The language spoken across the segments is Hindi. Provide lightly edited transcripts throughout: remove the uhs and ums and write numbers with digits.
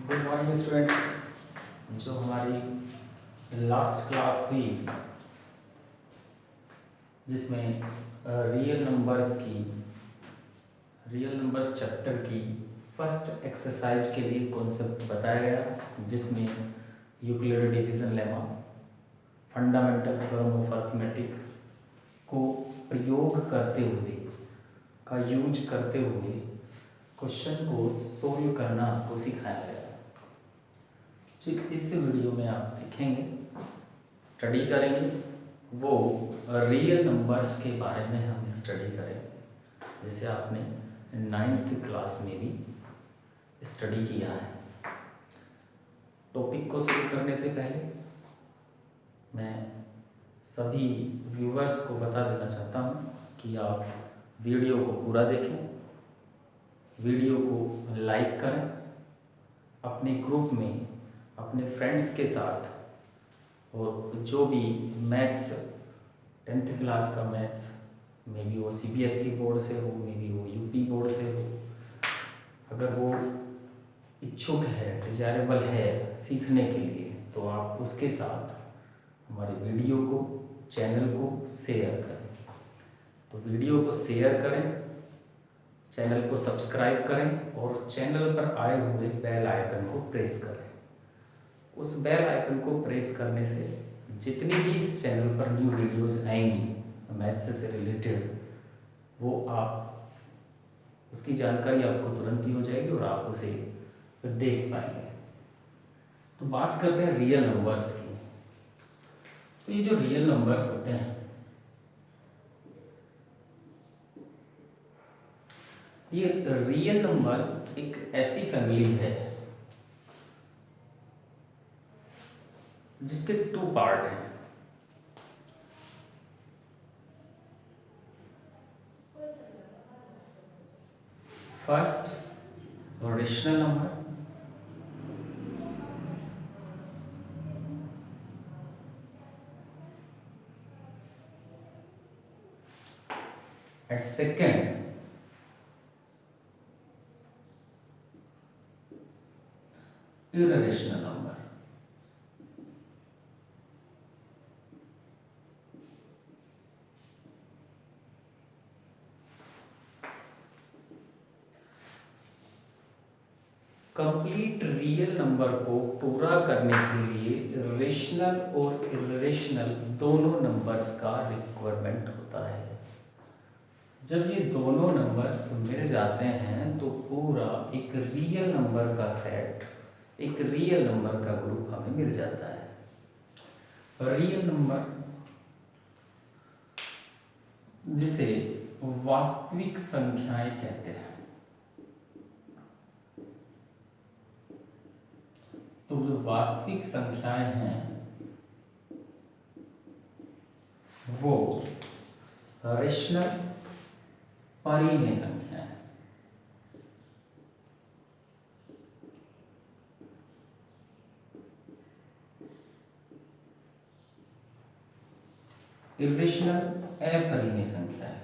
Good morning students. जो हमारी लास्ट क्लास हुई जिसमें रियल नंबर्स चैप्टर की फर्स्ट एक्सरसाइज के लिए कॉन्सेप्ट बताया गया, जिसमें Euclid division lemma, fundamental theorem of arithmetic को प्रयोग करते हुए यूज करते हुए क्वेश्चन को सोल्व करना आपको सिखाया गया। ठीक, इस वीडियो में आप देखेंगे, स्टडी करेंगे, वो रियल नंबर्स के बारे में हम स्टडी करेंगे, जैसे आपने 9th क्लास में भी स्टडी किया है। टॉपिक को शुरू करने से पहले मैं सभी व्यूअर्स को बता देना चाहता हूँ कि आप वीडियो को पूरा देखें, वीडियो को लाइक करें, अपने ग्रुप में अपने फ्रेंड्स के साथ, और जो भी मैथ्स 10th क्लास का मैथ्स, मे बी वो CBSE बोर्ड से हो, मे बी वो UP बोर्ड से हो, अगर वो इच्छुक है, डिजायरेबल है सीखने के लिए, तो आप उसके साथ हमारे वीडियो को, चैनल को शेयर करें। तो वीडियो को शेयर करें, चैनल को सब्सक्राइब करें और चैनल पर आए हुए बेल आइकन को प्रेस करें। उस बेल आइकन को प्रेस करने से जितनी भी इस चैनल पर न्यू वीडियोस आएंगी मैथ्स से रिलेटेड, वो आप उसकी जानकारी आपको तुरंत ही हो जाएगी और आप उसे देख पाएंगे। तो बात करते हैं रियल नंबर्स की। तो ये जो रियल नंबर्स होते हैं, ये रियल नंबर्स एक ऐसी फैमिली है जिसके 2 पार्ट हैं। First rational number, and second irrational number. Complete real number को पूरा करने के लिए रेशनल और इर्रेशनल दोनों नंबर्स का रिक्वायरमेंट होता है। जब ये दोनों नंबर्स मिल जाते हैं तो पूरा एक रियल नंबर का सेट, एक रियल नंबर का ग्रुप हमें मिल जाता है। रियल नंबर जिसे वास्तविक संख्याएं कहते हैं। तो जो वास्तविक संख्याएं हैं वो रेशनल परिमेय संख्याएं। इर्रेशनल अपरिमेय संख्या है।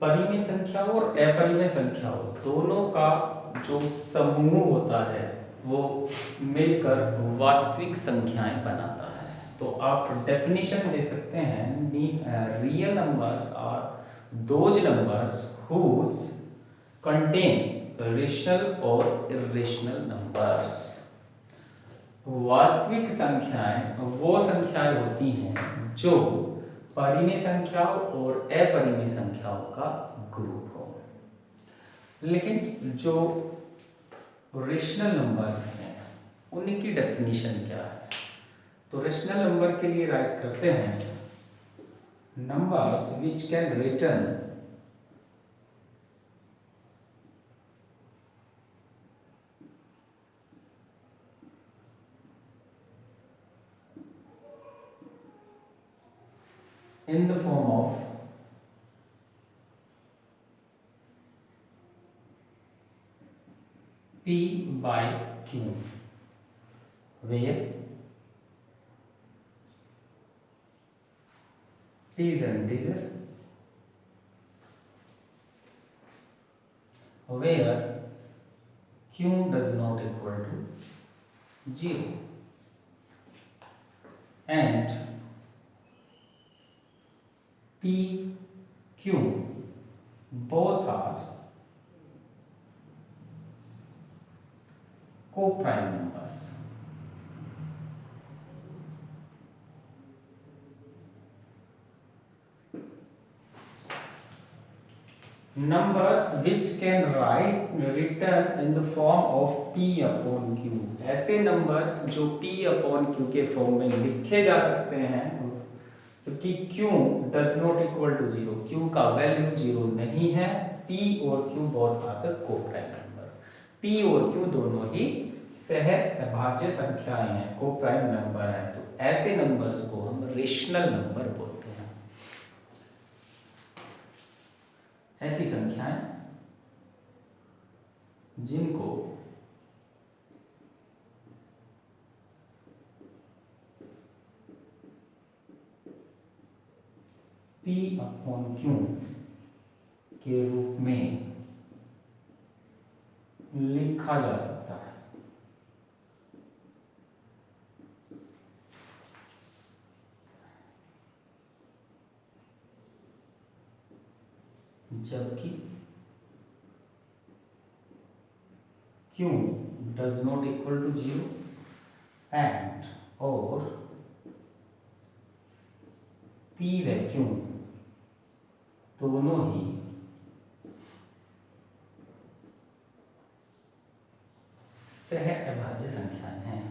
परिमेय संख्या और अपरिमेय संख्या दोनों का जो समूह होता है वो मिलकर वास्तविक संख्याएं बनाता है। तो आप डेफिनेशन दे सकते हैं, real numbers are those numbers whose contain rational और इर्रेशनल नंबर्स। वास्तविक संख्याएं वो संख्याएं होती हैं जो परिमेय संख्याओं और अपरिमेय संख्याओं का ग्रुप हो। लेकिन जो रेशनल नंबर्स हैं उनकी डेफिनेशन क्या है? तो रेशनल नंबर के लिए राइट करते हैं, numbers which can return in the form of P by Q, where T is an integer where q does not equal to 0 and p, q both are co-prime numbers. Numbers which can written in the form of p upon q, ऐसे numbers जो p upon q के फॉर्म में लिखे जा सकते हैं, जबकि q does not equal to 0, q का वैल्यू 0 नहीं है, p और q बहुत आते को-प्राइम नंबर, p और q दोनों ही सहअभाज्य संख्याएं हैं, को-प्राइम नंबर हैं, तो ऐसे नंबर्स को हम रेशनल नंबर बोलते हैं। ऐसी संख्याएं जिनको P अपॉन Q के रूप में लिखा जा सकता है। जबकि Q does not equal to 0 and और P व Q दोनों ही सहअभाज्य संख्याएं हैं।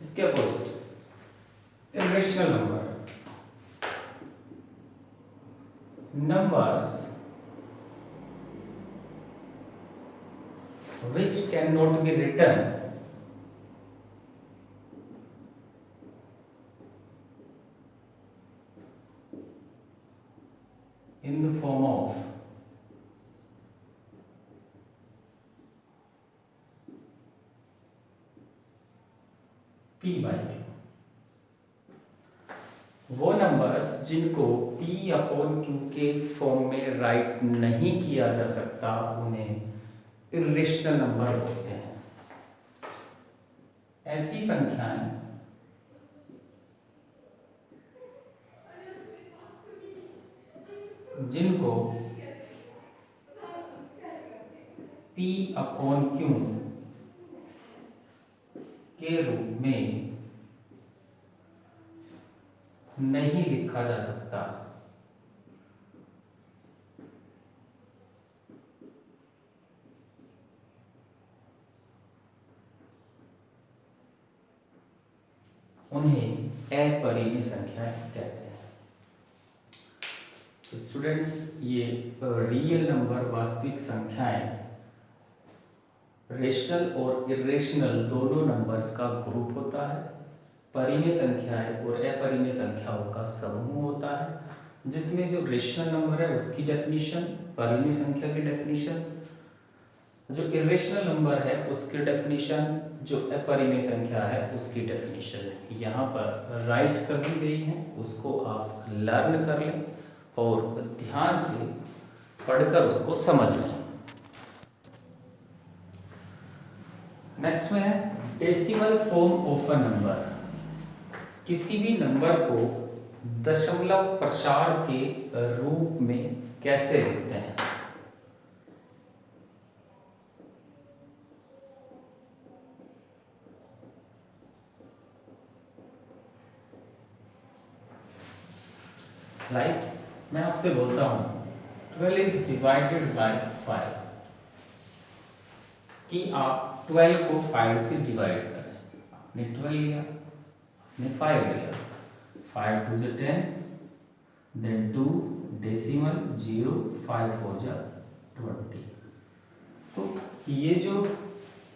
इसके opposite irrational number, numbers which cannot be written in the form of p by q, वो नंबर्स जिनको p अपॉन q के फॉर्म में राइट नहीं किया जा सकता उन्हें इर्रेशनल नंबर बोलते हैं। ऐसी संख्याएं जिनको p अपॉन q के रूप में नहीं लिखा जा सकता, उन्हें अपरिमेय संख्या कहते हैं। तो स्टूडेंट्स, ये रियल नंबर वास्तविक संख्याएं रेशनल और इर्रेशनल दोनों नंबर्स का ग्रुप होता है। परिमेय संख्याएं और अपरिमेय संख्याओं का समूह होता है, जिसमें जो रेशनल नंबर है उसकी डेफिनेशन, परिमेय संख्या की डेफिनेशन, जो इर्रेशनल नंबर है उसकी डेफिनेशन, जो अपरिमेय संख्या है उसकी डेफिनेशन यहाँ पर राइट कर दी गई है, उसको आप लर्न कर लें और ध्यान से पढ़कर उसको समझ लें। नेक्स्ट में है decimal form of a number. किसी भी नंबर को दशमलव प्रसार के रूप में कैसे लिखते हैं? मैं आपसे बोलता हूं 12 इज डिवाइडेड बाय 5, कि आप 12 को 5 से डिवाइड करें। आपने 12 लिया, आपने 5 लिया, 5 2 से 10, देन 2 डेसिमल 0, 5 4 जा 20। तो ये जो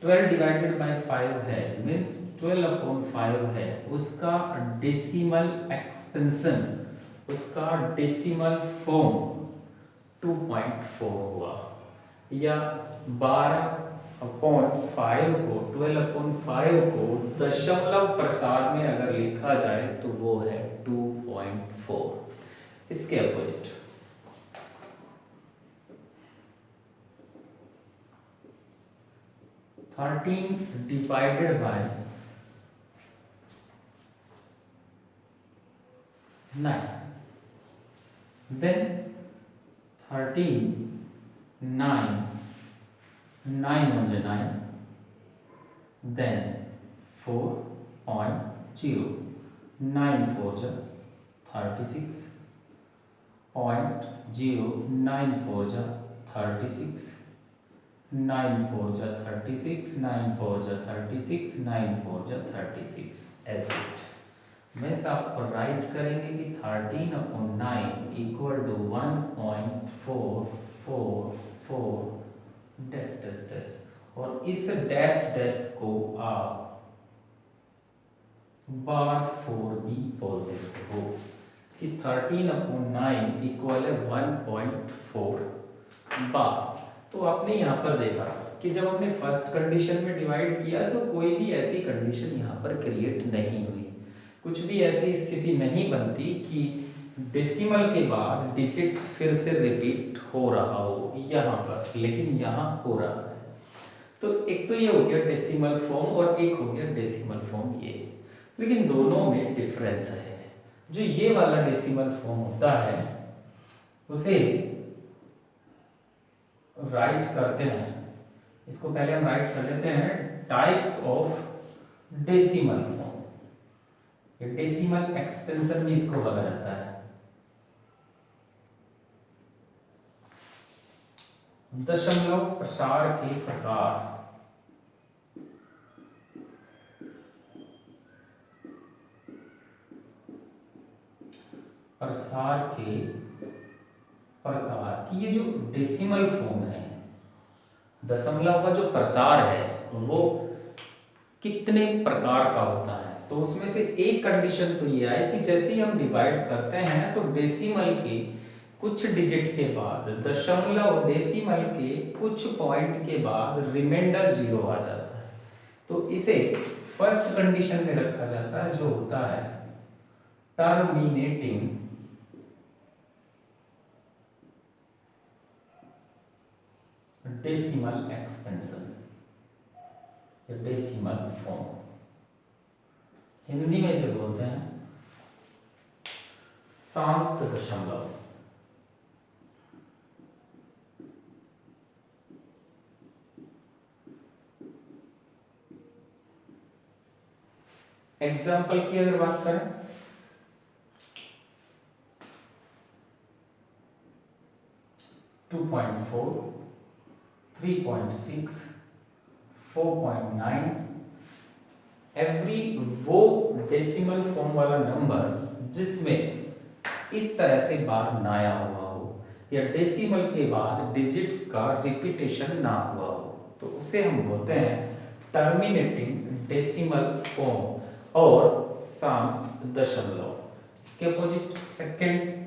12 डिवाइडेड बाय 5 है मीन्स 12 अपॉन 5 है, उसका डेसिमल एक्सपेंशन, उसका डेसिमल फॉर्म 2.4 हुआ, या 12/5 को 12/5 को दशमलव प्रसार में अगर लिखा जाए तो वो है 2.4। इसके opposite 13 divided by 9, then 13 9 9 1 9, then 4.0 9 4 36, 0.9 4 36, 9 4 36, 9 4 36, 9 4 36 as it. Means आप राइट करेंगे कि 13/9 equal to 1.444 dash dash dash, और इस डैश डैश को आप बार 4 भी बोल देते हो कि 13/9 इक्वल है 1.4 बार। तो आपने यहाँ पर देखा कि जब हमने फर्स्ट कंडीशन में डिवाइड किया तो कोई भी ऐसी कंडीशन यहाँ पर क्रिएट नहीं हुई, कुछ भी ऐसी स्थिति नहीं बनती कि डेसिमल के बाद डिजिट्स फिर से रिपीट हो रहा हो यहाँ पर, लेकिन यहाँ हो रहा है। तो एक तो ये हो गया डेसिमल फॉर्म और एक हो गया डेसिमल फॉर्म ये, लेकिन दोनों में डिफरेंस है। जो ये वाला डेसिमल फॉर्म होता है उसे राइट करते हैं, इसको पहले हम राइट कर लेते हैं टाइप्स ऑफ डेसिमल फॉर्म। ये डेसिमल एक्सपेंशन में इसको बोला जाता है। दशमलव प्रसार के प्रकार, प्रसार के प्रकार की ये जो डेसिमल फॉर्म है, दशमलव का जो प्रसार है वो कितने प्रकार का होता है। तो उसमें से एक कंडीशन तो ये है कि जैसे ही हम डिवाइड करते हैं तो डेसिमल के कुछ डिजिट के बाद, दशमलव डेसिमल के कुछ पॉइंट के बाद रिमाइंडर 0 आ जाता है। तो इसे फर्स्ट कंडीशन में रखा जाता है जो होता है terminating decimal expansion, decimal form. Hindi में इसे बोलते हैं शांत दशमलव। एग्जाम्पल की अगर बात करें 2.4, 3.6, 4.9, एवरी वो डेसिमल फॉर्म वाला नंबर जिसमें इस तरह से बार ना आया हुआ हो या डेसिमल के बाद डिजिट्स का रिपीटेशन ना हुआ हो, तो उसे हम बोलते हैं टर्मिनेटिंग डेसिमल फॉर्म और शांत दशमलव। इसके opposite second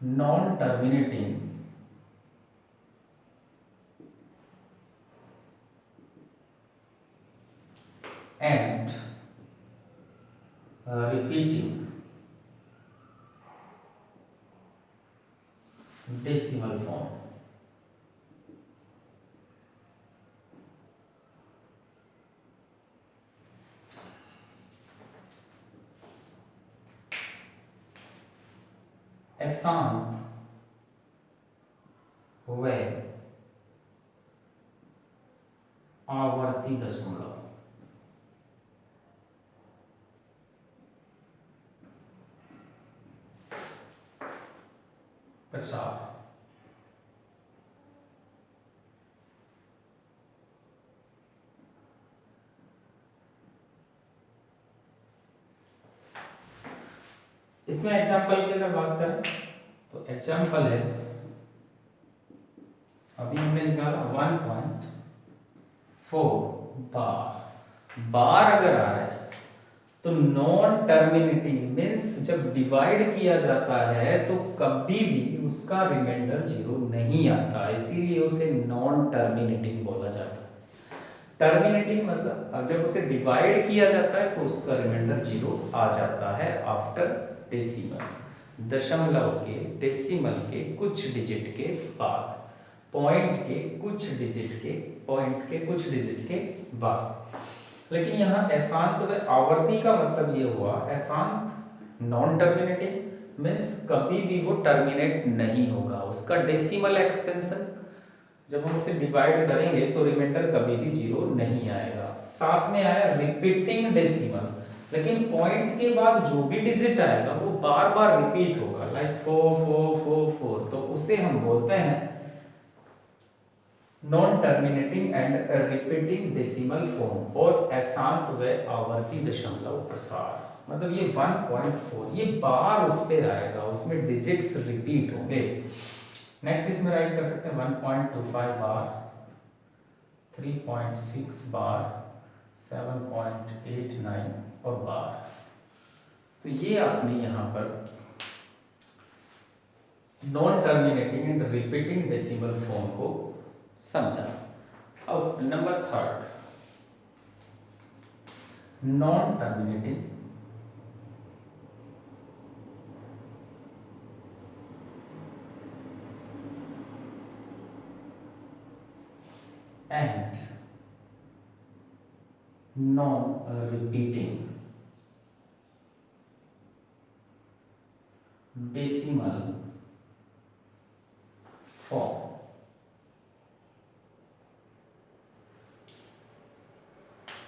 non terminating and repeating decimal form। अशांत व आवर्ती दशमलव। प्रसार इसमें एग्जाम्पल की अगर बात करें तो एग्जाम्पल है, अभी हमने निकाला 1.4 बार। बार अगर आ रहा है तो नॉन टर्मिनेटिंग मीन्स जब डिवाइड किया जाता है तो कभी भी उसका रिमाइंडर जीरो नहीं आता, इसीलिए उसे नॉन टर्मिनेटिंग बोला जाता है। टर्मिनेटिंग मतलब जब उसे डिवाइड किया जाता है तो उसका रिमाइंडर जीरो आ जाता है आफ्टर डेसिमल, दशमलव के डेसिमल के कुछ डिजिट के बाद, पॉइंट के कुछ डिजिट के बाद। लेकिन यहाँ अशांत व आवर्ती का मतलब ये हुआ, अशांत नॉन टर्मिनेटिंग मीन्स कभी भी वो टर्मिनेट नहीं होगा, उसका डेसिमल एक्सपेंशन जब हम उसे डिवाइड करेंगे तो रिमाइंडर कभी भी जीरो नहीं आएगा। साथ में आया रिपीटिंग डेसिमल, लेकिन पॉइंट के बाद जो भी डिजिट आएगा वो बार बार रिपीट होगा, लाइक 4, तो उसे हम बोलते हैं non terminating and repeating decimal form और अशांत व आवर्ती दशमलव प्रसार। मतलब ये 1.4 ये बार उस पे आएगा, उसमें डिजिट्स रिपीट होंगे। नेक्स्ट इसमें राइट कर सकते हैं 1.25 बार, 3.6 बार, 7.89 और बार। तो ये आपने यहाँ पर non terminating and repeating decimal form को समझा। अब number 3, non terminating and non repeating decimal form.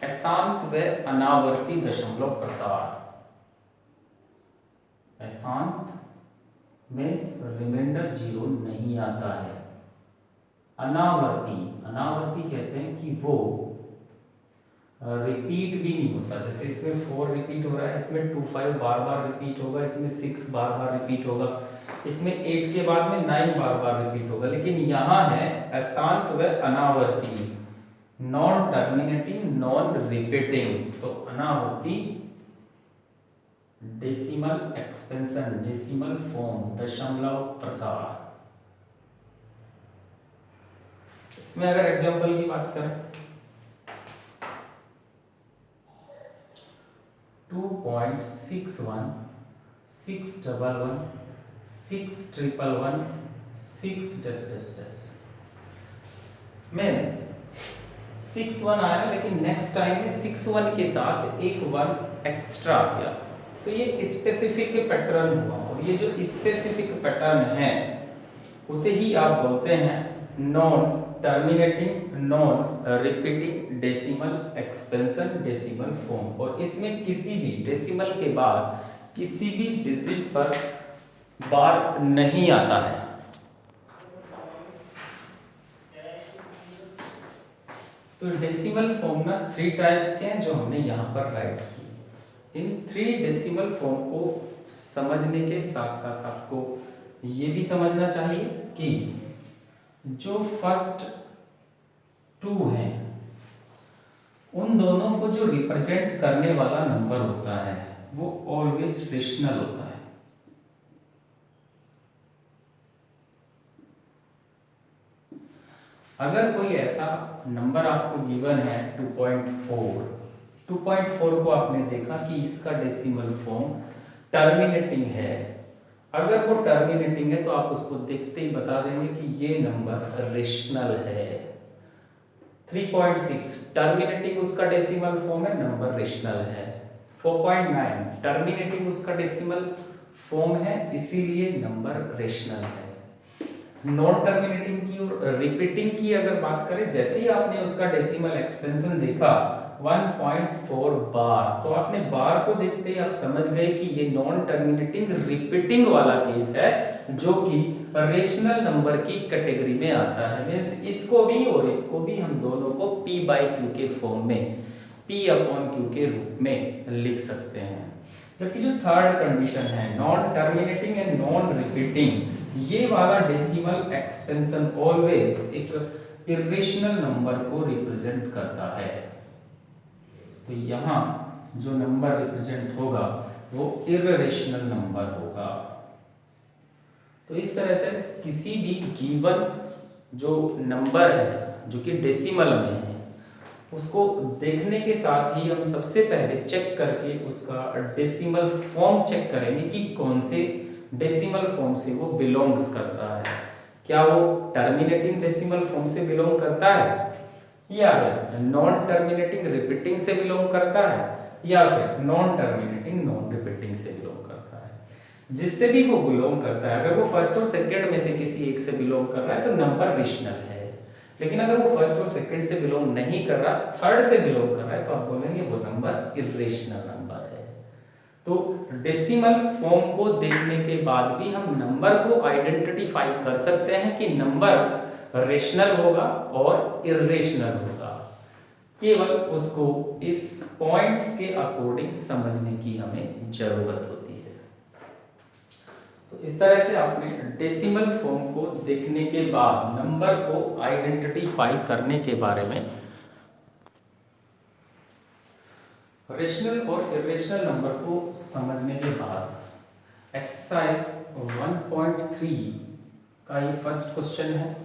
अशांत व अनावर्ती दशमलव प्रसार। अशांत मीन्स रिमाइंडर जीरो नहीं आता है, अनावर्ती कहते हैं कि वो रिपीट भी नहीं होता। जैसे इसमें 4 रिपीट हो रहा है, इसमें 25 बार बार रिपीट होगा, इसमें 6 बार बार रिपीट होगा, इसमें 8 के बाद में 9 बार बार रिपीट होगा। लेकिन यहाँ है अशांत व अनावर्ती, नॉन टर्मिनेटिंग नॉन रिपीटिंग, तो अनावर्ती डेसिमल एक्सपेंशन डेसिमल फॉर्म दशमलव प्रसार। इसमें अगर एग्जांपल की बात करें 2.61 611 611 6 मीन्स 61 आया, लेकिन नेक्स्ट टाइम में 61 के साथ एक 1 एक्स्ट्रा आ गया, तो ये स्पेसिफिक पैटर्न हुआ। और ये जो स्पेसिफिक पैटर्न है उसे ही आप बोलते हैं non terminating non repeating decimal expansion decimal form. और इसमें किसी भी डेसिमल के बाद किसी भी डिजिट पर बार नहीं आता है। तो डेसिमल फॉर्म ना 3 टाइप्स के हैं जो हमने यहाँ पर राइट किए। इन 3 डेसिमल फॉर्म को समझने के साथ साथ आपको ये भी समझना चाहिए कि जो फर्स्ट 2 हैं उन दोनों को जो रिप्रेजेंट करने वाला नंबर होता है वो ऑलवेज रेशनल होता है। अगर कोई ऐसा नंबर आपको गिवन है 2.4 को आपने देखा कि इसका डेसिमल फॉर्म टर्मिनेटिंग है, अगर वो टर्मिनेटिंग है तो आप उसको देखते ही बता देंगे कि ये नंबर रेशनल है। 3.6 टर्मिनेटिंग उसका डेसिमल फॉर्म है, नंबर रेशनल है। 4.9 टर्मिनेटिंग उसका डेसिमल फॉर्म है, इसीलिए नंबर रेशनल है। नॉन टर्मिनेटिंग की और रिपीटिंग की अगर बात करें, जैसे ही आपने उसका डेसिमल एक्सपेंशन देखा 1.4 बार, तो आपने बार को देखते ही आप समझ गए कि ये नॉन टर्मिनेटिंग रिपीटिंग वाला केस है जो कि रेशनल नंबर की कैटेगरी में आता है। मींस इसको भी और इसको भी हम दोनों को p/q के फॉर्म में p/q के रूप में लिख सकते हैं। जबकि जो थर्ड कंडीशन है non terminating and non repeating, ये वाला डेसिमल एक्सपेंशन ऑलवेज एक इरेशनल नंबर को रिप्रेजेंट करता है। तो यहाँ जो नंबर रिप्रेजेंट होगा वो इर्रेशनल नंबर होगा। तो इस तरह से किसी भी गिवन जो नंबर है जो कि डेसिमल में है उसको देखने के साथ ही हम सबसे पहले चेक करके उसका डेसिमल फॉर्म चेक करेंगे कि कौन से डेसिमल फॉर्म से वो बिलोंग्स करता है। क्या वो टर्मिनेटिंग डेसिमल फॉर्म से बिलोंग करता है, या फिर नॉन टर्मिनेटिंग रिपीटिंग से बिलोंग करता है, या फिर नॉन टर्मिनेटिंग नॉन रिपीटिंग से बिलोंग करता है। जिससे भी वो बिलोंग करता है, अगर वो फर्स्ट और सेकंड में से किसी एक से बिलोंग कर रहा है तो नंबर रेशनल है। लेकिन अगर वो फर्स्ट और सेकंड से बिलोंग नहीं कर रहा, थर्ड से बिलोंग कर रहा है, तो आप बोलेंगे वो नंबर इर्रेशनल नंबर है। तो डेसिमल फॉर्म को देखने के बाद भी हम नंबर को आइडेंटिफाई कर सकते हैं कि नंबर रेशनल होगा और इर्रेशनल होगा। केवल उसको इस पॉइंट्स के अकॉर्डिंग समझने की हमें जरूरत होती है। तो इस तरह से आपने डेसिमल फॉर्म को देखने के बाद नंबर को आइडेंटिफाई करने के बारे में, रेशनल और इर्रेशनल नंबर को समझने के बाद एक्सरसाइज 1.3 का ये फर्स्ट क्वेश्चन है।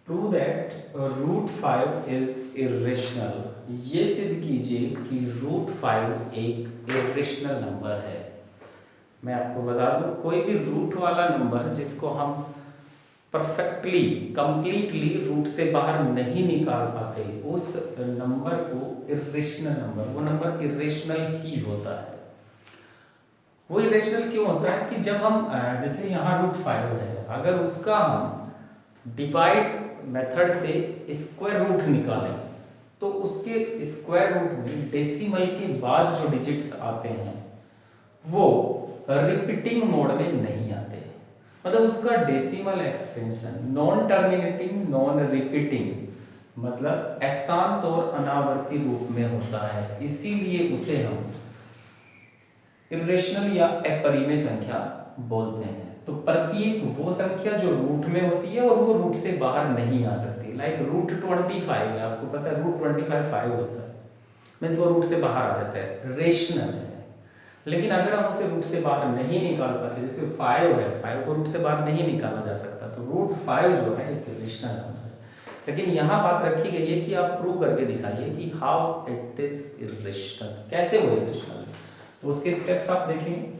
Prove that √5 is irrational. ये सिद्ध कीजिए कि √5 एक इर्रेशनल नंबर है। मैं आपको बता दूं, कोई भी रूट वाला नंबर जिसको हम परफेक्टली कंप्लीटली रूट से बाहर नहीं निकाल पाते, उस नंबर को इर्रेशनल नंबर, वो नंबर इर्रेशनल ही होता है। वो इरेशनल क्यों होता है कि जब हम जैसे यहाँ √5 है, अगर उसका हम डिवाइड मेथड से स्क्वायर रूट निकालें तो उसके स्क्वायर रूट में डेसिमल के बाद जो डिजिट्स आते हैं वो रिपीटिंग मोड में नहीं आते। मतलब उसका decimal expansion non terminating non repeating मतलब अशांत और अनावर्ती रूप में होता है। इसीलिए उसे हम इर्रेशनल या अपरिमेय संख्या बोलते हैं। तो प्रत्येक वो संख्या जो रूट में होती है और वो रूट से बाहर नहीं आ सकती, लाइक √25 है, आपको पता है √25 5 होता है, मीन्स वो रूट से बाहर आ जाता है, रेशनल है। लेकिन अगर हम उसे रूट से बाहर नहीं निकाल पाते, जैसे 5 है, 5 को रूट से बाहर नहीं निकाला जा सकता, तो √5 जो है एक रेशनल नंबर है। लेकिन यहाँ बात रखी गई है कि आप प्रूव करके दिखाइए कि हाउ इट इज इर्रेशनल, कैसे वो इर्रेशनल है। तो उसके स्टेप्स आप देखेंगे,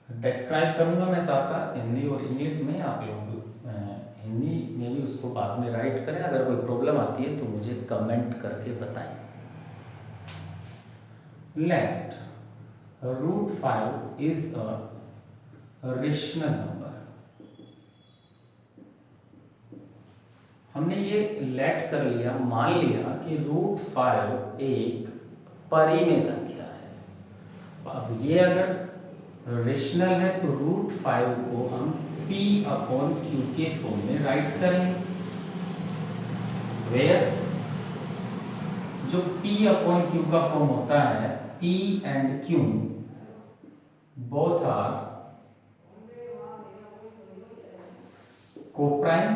डिस्क्राइब करूंगा मैं साथ साथ हिंदी और इंग्लिश में। आप लोग हिंदी में भी उसको बाद में राइट करें। अगर कोई प्रॉब्लम आती है तो मुझे कमेंट करके बताएं। Let √5 is a rational number. हमने ये लेट कर लिया, मान लिया कि √5 एक परिमेय संख्या है। अब ये अगर रेशनल है तो √5 को हम P/Q के फॉर्म में राइट करेंगे, वेयर जो P/Q का फॉर्म होता है P and Q both are coprime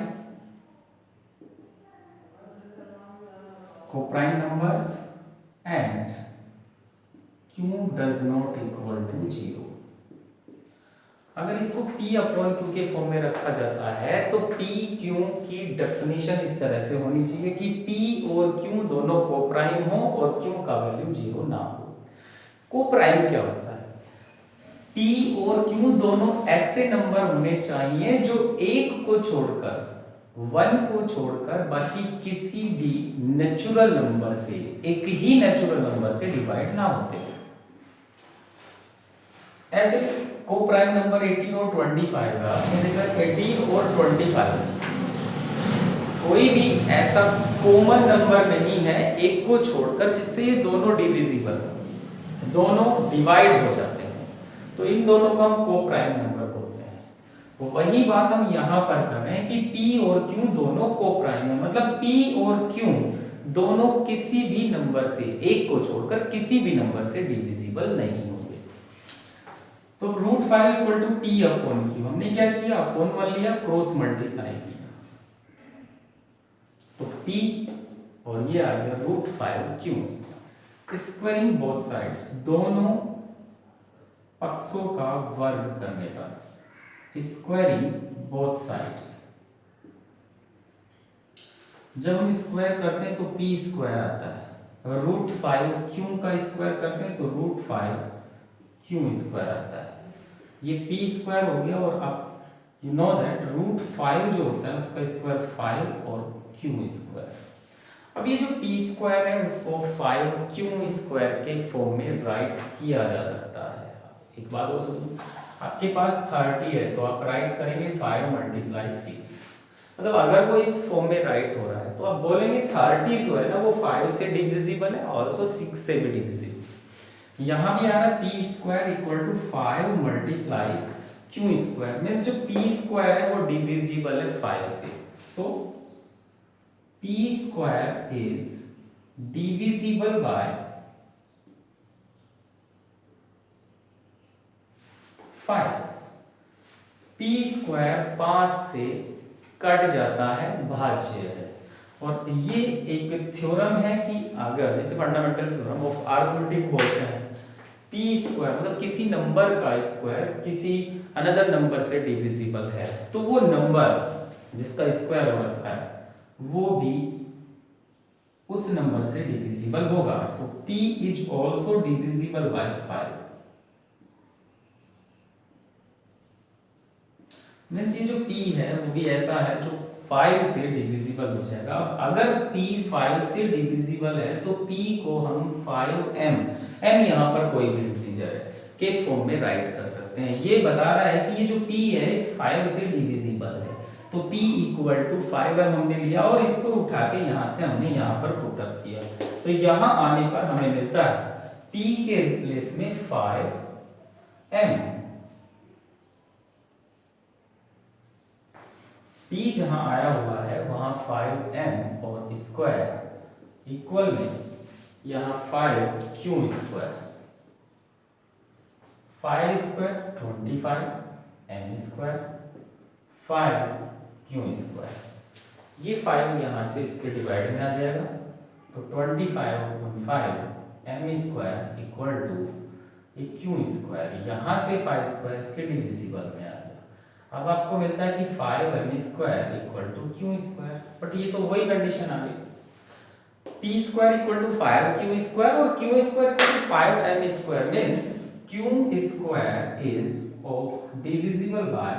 numbers and Q does not equal to 0। अगर इसको P/Q के फॉर्म में रखा जाता है तो PQ की डेफिनेशन इस तरह से होनी चाहिए कि P और Q दोनों कोप्राइम हो और Q का वैल्यू 0 ना हो। कोप्राइम क्या होता है? P और Q दोनों ऐसे नंबर होने चाहिए जो एक को छोड़कर, 1 को छोड़कर बाकी किसी भी नेचुरल नंबर से, एक ही नेचुरल नंबर से डिवाइड ना होते। ऐसे कोप्राइम नंबर 18 और 25 का, मैंने 18 और 25 कोई भी ऐसा कॉमन नंबर नहीं है एक को छोड़कर जिससे ये दोनों डिविजिबल, दोनों डिवाइड हो जाते हैं, तो इन दोनों को हम कोप्राइम नंबर बोलते हैं। तो वही बात हम यहाँ पर कर रहे हैं कि P और Q दोनों कोप्राइम है, मतलब P और Q दोनों किसी भी नंबर से, एक को छोड़कर किसी भी नंबर से डिविजिबल नहीं होंगे। तो √5 इक्वल टू P/Q, हमने क्या किया, अपॉन 1 लिया, क्रॉस मल्टीप्लाई किया, तो P और ये आ गया √5Q। स्क्वायरिंग बोथ साइड्स, दोनों पक्षों का वर्ग करने पर, स्क्वायरिंग बोथ साइड्स। जब हम स्क्वायर करते हैं तो पी स्क्वायर आता है, √5 क्यू का स्क्वायर करते हैं तो √5 क्यू स्क्वायर आता है। ये पी स्क्वायर हो गया, और अब यू नो दैट √5 जो होता है उसका स्क्वायर 5 और क्यू स्क्वायर। अब ये जो पी स्क्वायर है उसको 5 क्यू स्क्वायर के फॉर्म में राइट किया जा सकता है। एक बात और सुनिए, आपके पास 30 है तो आप राइट करेंगे 5 × 6, मतलब अगर वो इस फॉर्म में राइट हो रहा है तो आप बोलेंगे 30 जो है ना वो 5 से डिविजिबल है, ऑल्सो 6 से भी डिविजिबल। यहाँ भी आ रहा है P square equal to 5 × Q square, means जो पी स्क्वायर है वो डिविजिबल है 5 से। So P square is divisible by 5। P square 5 से कट जाता है, भाज्य है। और ये एक थ्योरम है कि अगर जैसे फंडामेंटल थ्योरम ऑफ अर्थमेटिक बोलते हैं, पी स्क्वायर मतलब किसी नंबर का स्क्वायर किसी अनदर नंबर से डिविजिबल है तो वो नंबर जिसका स्क्वायर हो रखा है वो भी उस नंबर से डिविजिबल होगा। तो p is also divisible by 5। Means ये जो p है वो भी ऐसा है जो 5 से डिविजिबल हो जाएगा। अगर p 5 से डिविजिबल है तो p को हम 5m, m यहाँ पर कोई भी इंटीजर है, के फॉर्म में राइट कर सकते हैं। ये बता रहा है कि ये जो p है इस 5 से डिविजिबल है, तो p इक्वल टू 5m हमने लिया और इसको उठा के यहाँ से हमने यहाँ पर पुट अप किया, तो यहाँ आने पर हमें मिलता है p के रिप्लेस में 5m। p जहां आया हुआ है वहां 5m और स्क्वायर इक्वल में यहाँ 5 Q square, 5 square 25 m square 5 Q square. ये 5 यहाँ से इसके डिवाइड में आ जाएगा, तो 25/5 m square equal to Q square. यहाँ से 5 स्क्वायर इसके डिविजिबल में आ गया। अब आपको मिलता है कि 5m square equal to Q square, but ये तो वही कंडीशन आ गई, p square equal to 5 Q square और Q square equal to 5m square, means Q square is of divisible by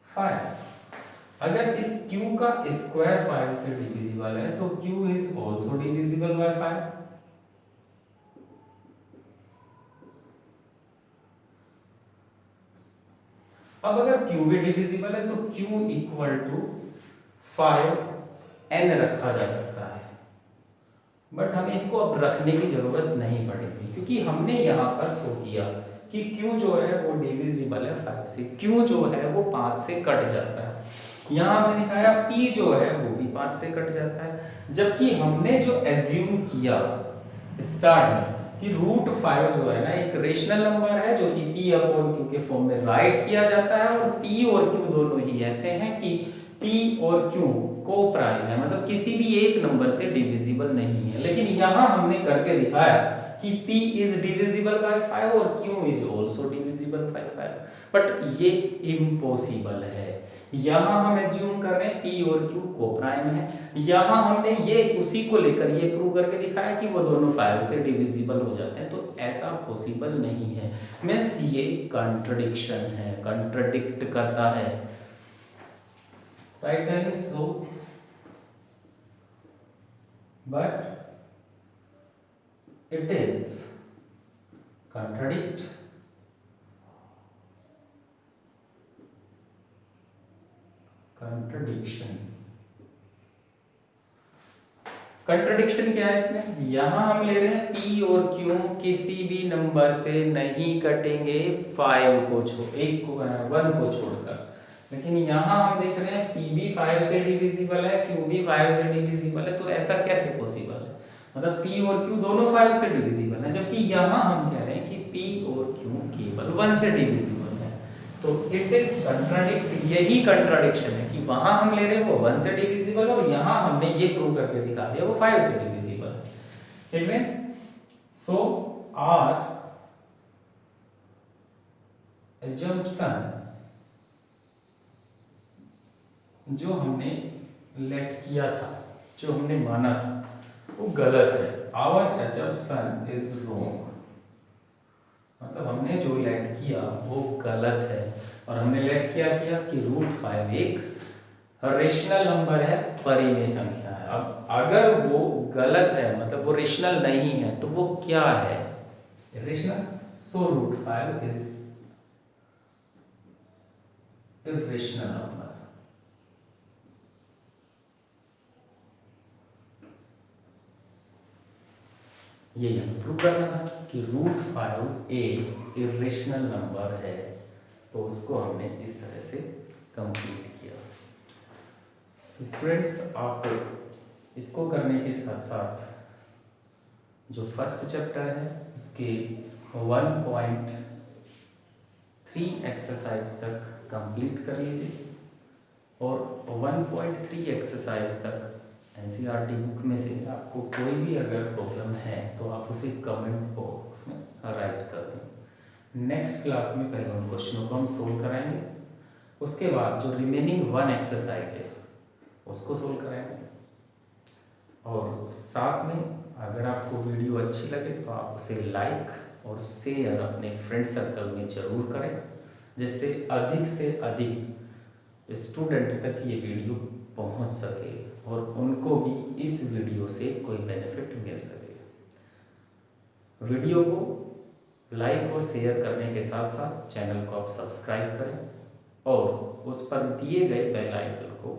5। अगर इस q का स्क्वायर 5 से डिविजिबल है तो q is also divisible by 5। अब अगर q भी डिविजिबल है तो q इक्वल टू 5n रखा जा सकता है, बट हमें इसको अब रखने की जरूरत नहीं पड़ेगी क्योंकि हमने यहाँ पर शो किया कि q जो है वो डिविजिबल है 5 से, q जो है वो 5 से कट जाता है। यहाँ हमने दिखाया p जो है वो भी 5 से कट जाता है, जबकि हमने जो एज्यूम किया स्टार्ट में कि √5 जो है ना एक रेशनल नंबर है जो कि p/q के फॉर्म में राइट किया जाता है, और p और q दोनों ही ऐसे हैं कि p और q को प्राइम है, मतलब किसी भी एक नंबर से डिविजिबल नहीं है। लेकिन यहाँ हमने करके दिखाया कि p इज डिविजिबल बाय 5 और q is also divisible by 5, but ये इम्पॉसिबल है। यहाँ हम एज्यूम कर रहे हैं p और q को प्राइम है, यहाँ हमने ये उसी को लेकर ये प्रूव करके दिखाया कि वो दोनों 5 से डिविजिबल हो जाते हैं, तो ऐसा पॉसिबल नहीं है। मीन्स ये कॉन्ट्रडिक्शन है, कॉन्ट्रडिक्ट करता है, right guys? So but it is contradiction क्या है इसमें? यहां हम ले रहे हैं p और q किसी भी नंबर से नहीं कटेंगे 1 को छोड़कर, लेकिन यहाँ हम देख रहे हैं p भी 5 से डिविजिबल है, q भी 5 से डिविजिबल है, तो ऐसा कैसे पॉसिबल है? मतलब p और q दोनों 5 से डिविजिबल है, जबकि यहाँ हम कह रहे हैं कि p और q केवल 1 से डिविजिबल है। तो इट इज कंट्राडिक्ट, यही कंट्राडिक्शन है कि वहां हम ले रहे हैं वो 1 से डिविजिबल और यहां हमने ये प्रूव करके दिखा दिया वो 5 से डिविजिबल है। It means so our assumption जो हमने लेट किया था, जो हमने माना था वो गलत है। आवर assumption इज रॉन्ग, मतलब हमने जो लेट किया वो गलत है। और हमने लेट किया कि √5 एक रेशनल नंबर है, परिमेय संख्या है। अब अगर वो गलत है मतलब वो रेशनल नहीं है तो वो क्या है? Rational. So √5 is irrational number. ये हमें प्रूव करना था कि √5 एक इरेशनल नंबर है, तो उसको हमने इस तरह से कंप्लीट किया। तो स्टूडेंट्स आप इसको करने के साथ साथ जो फर्स्ट चैप्टर है उसके 1.3 एक्सरसाइज तक कंप्लीट कर लीजिए और 1.3 एक्सरसाइज तक एनसीईआरटी बुक में से आपको कोई भी अगर प्रॉब्लम है तो आप उसे कमेंट बॉक्स में राइट कर दें। नेक्स्ट क्लास में पहले उन क्वेश्चनों को हम सोल्व कराएंगे, उसके बाद जो रिमेनिंग 1 एक्सरसाइज है उसको सोल्व कराएंगे। और साथ में अगर आपको वीडियो अच्छी लगे तो आप उसे लाइक और शेयर अपने फ्रेंड सर्कल में ज़रूर करें, जिससे अधिक से अधिक स्टूडेंट तक ये वीडियो पहुंच सके और उनको भी इस वीडियो से कोई बेनिफिट मिल सके। वीडियो को लाइक और शेयर करने के साथ साथ चैनल को आप सब्सक्राइब करें और उस पर दिए गए बेल आइकन को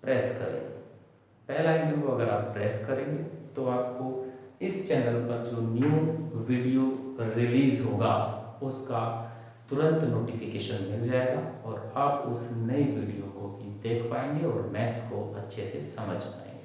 प्रेस करें। बेल आइकन को अगर आप प्रेस करेंगे तो आपको इस चैनल पर जो न्यू वीडियो रिलीज होगा उसका तुरंत नोटिफिकेशन मिल जाएगा और आप उस नई वीडियो को भी देख पाएंगे और मैथ्स को अच्छे से समझ पाएंगे।